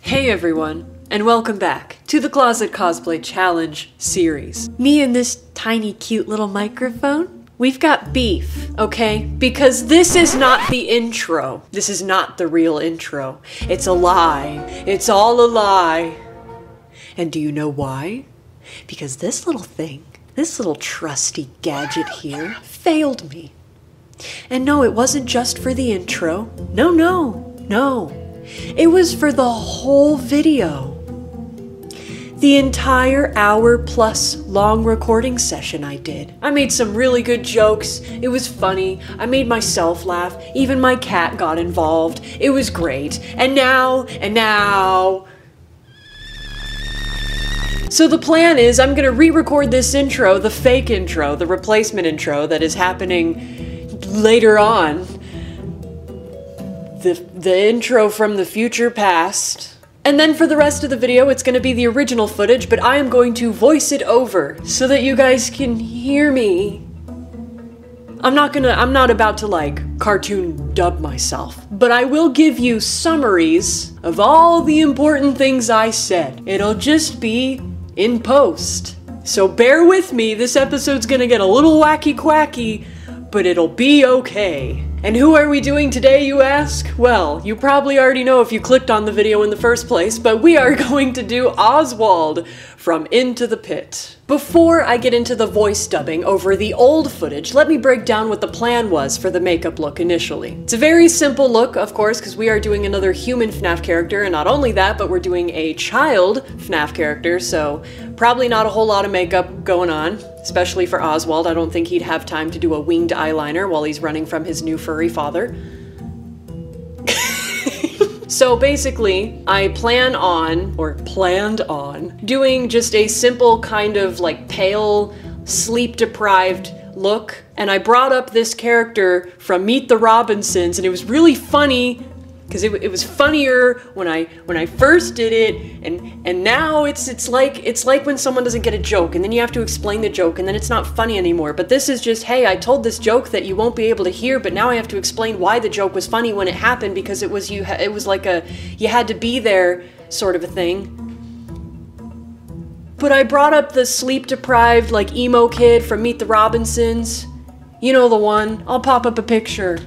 Hey everyone, and welcome back to the Closet Cosplay Challenge series. Me and this tiny cute little microphone, we've got beef, okay? Because this is not the intro. This is not the real intro. It's a lie. It's all a lie. And do you know why? Because this little thing, this little trusty gadget here, failed me. And no, it wasn't just for the intro. No. It was for the whole video. The entire hour-plus long recording session I did. I made some really good jokes. It was funny. I made myself laugh. Even my cat got involved. It was great. And now... So the plan is I'm gonna re-record this intro, the fake intro, the replacement intro that is happening later on. The intro from the future past. And then for the rest of the video, it's gonna be the original footage, but I am going to voice it over so that you guys can hear me. I'm not about to like cartoon dub myself, but I will give you summaries of all the important things I said. It'll just be in post. So bear with me, this episode's gonna get a little wacky quacky, but it'll be okay. And who are we doing today, you ask? Well, you probably already know if you clicked on the video in the first place, but we are going to do Oswald from Into the Pit. Before I get into the voice dubbing over the old footage, let me break down what the plan was for the makeup look initially. It's a very simple look, of course, because we are doing another human FNAF character, and not only that, but we're doing a child FNAF character, so probably not a whole lot of makeup going on, especially for Oswald. I don't think he'd have time to do a winged eyeliner while he's running from his new furry father. So basically, I planned on doing just a simple kind of like pale, sleep-deprived look. And I brought up this character from Meet the Robinsons, and it was really funny because it was funnier when I first did it, and now it's like when someone doesn't get a joke and then you have to explain the joke and then it's not funny anymore. But this is just, hey, I told this joke that you won't be able to hear, but now I have to explain why the joke was funny when it happened, because it was like a you had to be there sort of a thing. But I brought up the sleep-deprived like emo kid from Meet the Robinsons. You know the one. I'll pop up a picture.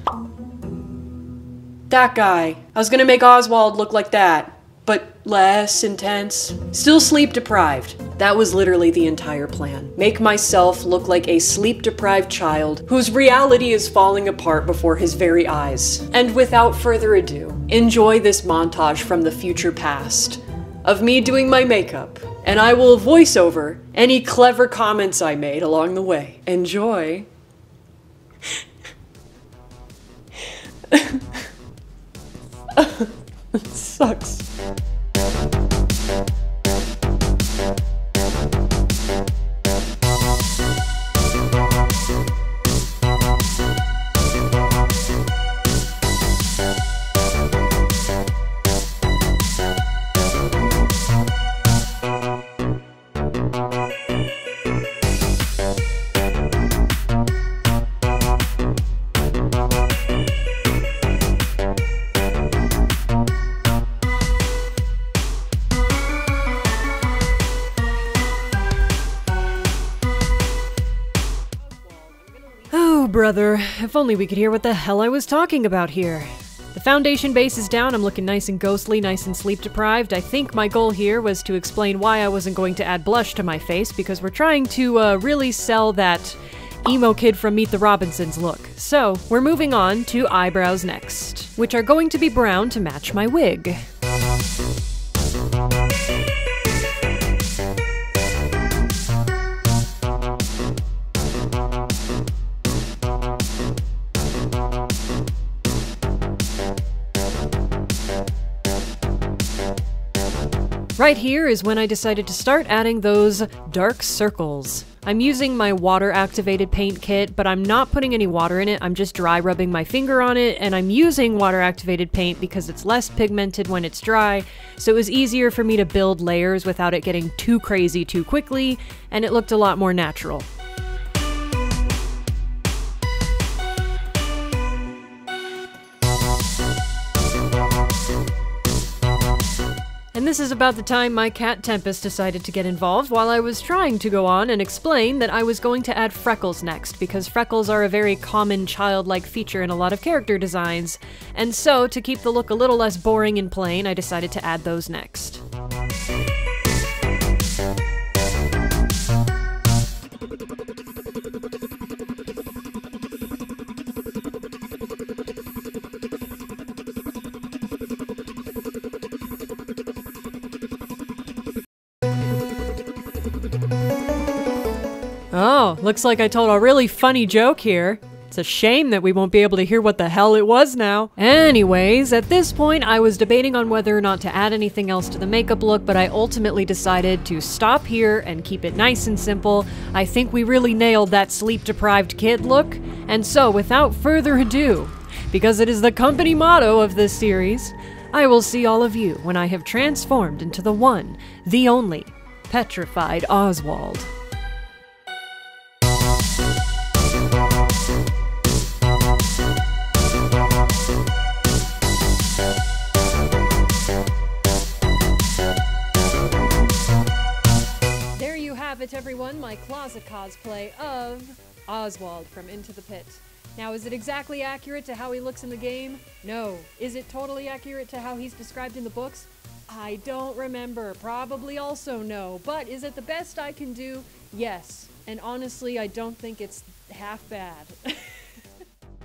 That guy. I was gonna make Oswald look like that, but less intense. Still sleep-deprived. That was literally the entire plan. Make myself look like a sleep-deprived child whose reality is falling apart before his very eyes. And without further ado, enjoy this montage from the future past of me doing my makeup, and I will voice over any clever comments I made along the way. Enjoy. It sucks. Brother, if only we could hear what the hell I was talking about here. The foundation base is down, I'm looking nice and ghostly, nice and sleep-deprived. I think my goal here was to explain why I wasn't going to add blush to my face, because we're trying to really sell that emo kid from Meet the Robinsons look. So, we're moving on to eyebrows next, which are going to be brown to match my wig. Right here is when I decided to start adding those dark circles. I'm using my water-activated paint kit, but I'm not putting any water in it, I'm just dry rubbing my finger on it, and I'm using water-activated paint because it's less pigmented when it's dry, so it was easier for me to build layers without it getting too crazy too quickly, and it looked a lot more natural. And this is about the time my cat Tempest decided to get involved while I was trying to go on and explain that I was going to add freckles next, because freckles are a very common childlike feature in a lot of character designs. And so, to keep the look a little less boring and plain, I decided to add those next. Oh, looks like I told a really funny joke here. It's a shame that we won't be able to hear what the hell it was now. Anyways, at this point I was debating on whether or not to add anything else to the makeup look, but I ultimately decided to stop here and keep it nice and simple. I think we really nailed that sleep-deprived kid look. And so, without further ado, because it is the company motto of this series, I will see all of you when I have transformed into the one, the only, petrified Oswald. Everyone, my closet cosplay of Oswald from Into the Pit. Now, is it exactly accurate to how he looks in the game? No. Is it totally accurate to how he's described in the books? I don't remember. Probably also no. But is it the best I can do? Yes. And honestly, I don't think it's half bad.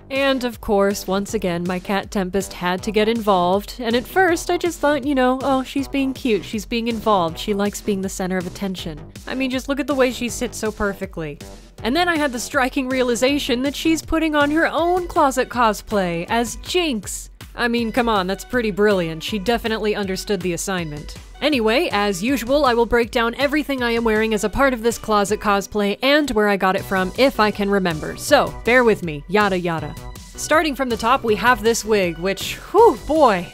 And of course, once again, my cat Tempest had to get involved, and at first I just thought, you know, oh, she's being cute, she's being involved, she likes being the center of attention. I mean, just look at the way she sits so perfectly. And then I had the striking realization that she's putting on her own closet cosplay as Jinx. I mean, come on, that's pretty brilliant. She definitely understood the assignment. Anyway, as usual, I will break down everything I am wearing as a part of this closet cosplay and where I got it from if I can remember. So, bear with me, yada yada. Starting from the top, we have this wig, which, whew, boy,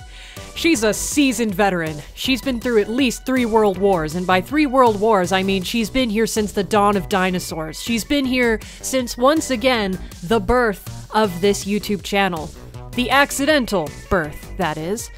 she's a seasoned veteran. She's been through at least 3 world wars, and by 3 world wars, I mean she's been here since the dawn of dinosaurs. She's been here since, once again, the birth of this YouTube channel. The accidental birth, that is.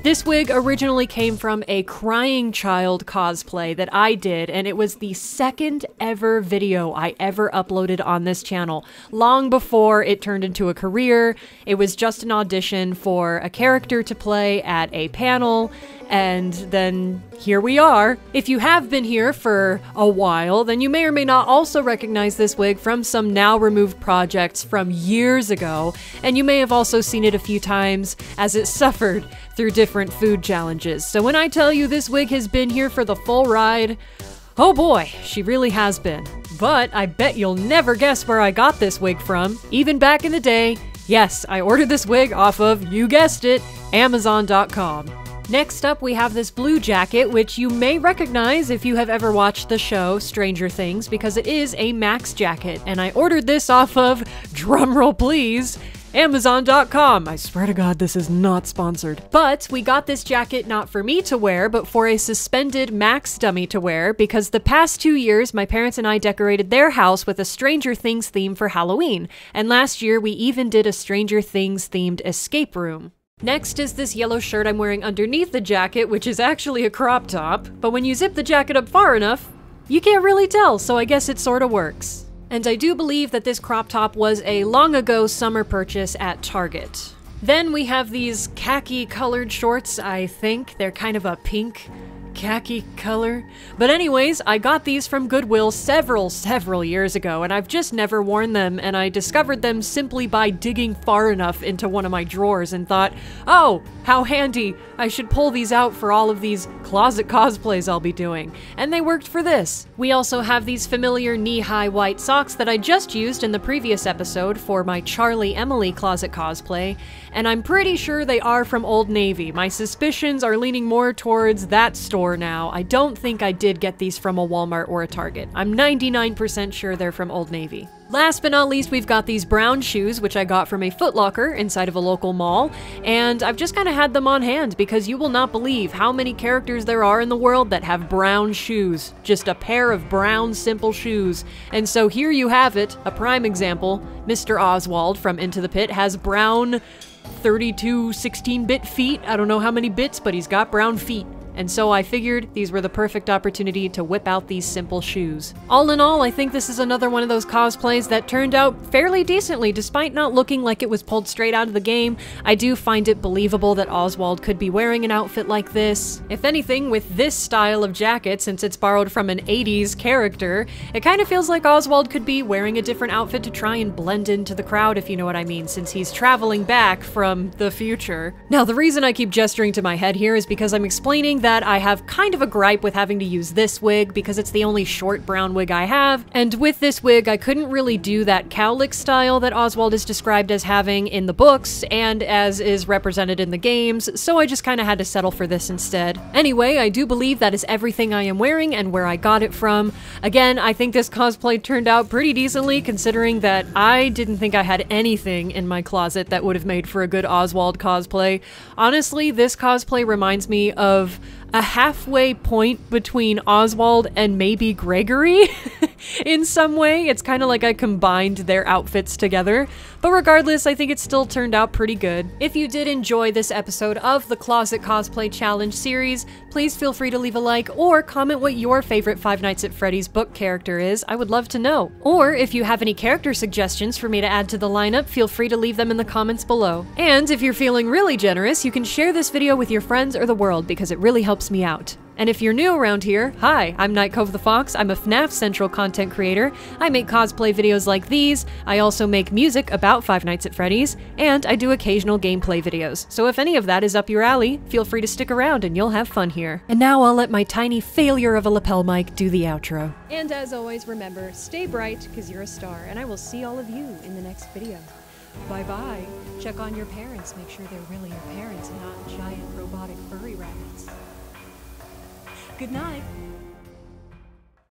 This wig originally came from a crying child cosplay that I did, and it was the second ever video I ever uploaded on this channel. Long before it turned into a career, it was just an audition for a character to play at a panel, and then here we are. If you have been here for a while, then you may or may not also recognize this wig from some now removed projects from years ago, and you may have also seen it a few times as it suffered through different food challenges. So when I tell you this wig has been here for the full ride, oh boy, she really has been. But I bet you'll never guess where I got this wig from. Even back in the day, yes, I ordered this wig off of, you guessed it, Amazon.com. Next up, we have this blue jacket, which you may recognize if you have ever watched the show Stranger Things, because it is a Max jacket, and I ordered this off of, drumroll please, Amazon.com. I swear to God, this is not sponsored. But we got this jacket not for me to wear, but for a suspended Max dummy to wear, because the past 2 years, my parents and I decorated their house with a Stranger Things theme for Halloween, and last year we even did a Stranger Things themed escape room. Next is this yellow shirt I'm wearing underneath the jacket, which is actually a crop top, but when you zip the jacket up far enough, you can't really tell, so I guess it sorta works. And I do believe that this crop top was a long ago summer purchase at Target. Then we have these khaki colored shorts, I think. They're kind of a pink khaki color. But anyways, I got these from Goodwill several years ago, and I've just never worn them, and I discovered them simply by digging far enough into one of my drawers and thought, oh, how handy, I should pull these out for all of these closet cosplays I'll be doing. And they worked for this. We also have these familiar knee-high white socks that I just used in the previous episode for my Charlie Emily closet cosplay, and I'm pretty sure they are from Old Navy. My suspicions are leaning more towards that store now. I don't think I did get these from a Walmart or a Target. I'm 99% sure they're from Old Navy. Last but not least, we've got these brown shoes, which I got from a Foot Locker inside of a local mall, and I've just kind of had them on hand because you will not believe how many characters there are in the world that have brown shoes. Just a pair of brown, simple shoes. And so here you have it, a prime example. Mr. Oswald from Into the Pit has brown 32 16-bit feet. I don't know how many bits, but he's got brown feet. and so I figured these were the perfect opportunity to whip out these simple shoes. All in all, I think this is another one of those cosplays that turned out fairly decently despite not looking like it was pulled straight out of the game. I do find it believable that Oswald could be wearing an outfit like this. If anything, with this style of jacket, since it's borrowed from an 80s character, it kind of feels like Oswald could be wearing a different outfit to try and blend into the crowd, if you know what I mean, since he's traveling back from the future. Now, the reason I keep gesturing to my head here is because I'm explaining that I have kind of a gripe with having to use this wig because it's the only short brown wig I have, and with this wig I couldn't really do that cowlick style that Oswald is described as having in the books and as is represented in the games, so I just kind of had to settle for this instead. Anyway, I do believe that is everything I am wearing and where I got it from. Again, I think this cosplay turned out pretty decently considering that I didn't think I had anything in my closet that would have made for a good Oswald cosplay. Honestly, this cosplay reminds me of a halfway point between Oswald and maybe Gregory in some way. It's kind of like I combined their outfits together. But regardless, I think it still turned out pretty good. If you did enjoy this episode of the Closet Cosplay Challenge series, please feel free to leave a like or comment what your favorite Five Nights at Freddy's book character is. I would love to know. Or if you have any character suggestions for me to add to the lineup, feel free to leave them in the comments below. And if you're feeling really generous, you can share this video with your friends or the world because it really helps me out. And if you're new around here, hi, I'm Nightcove the Fox. I'm a FNAF Central content creator. I make cosplay videos like these. I also make music about Five Nights at Freddy's, and I do occasional gameplay videos. So if any of that is up your alley, feel free to stick around and you'll have fun here. And now I'll let my tiny failure of a lapel mic do the outro. And as always, remember, stay bright because you're a star, and I will see all of you in the next video. Bye-bye. Check on your parents. Make sure they're really your parents and not giant robotic furry rabbits. Good night.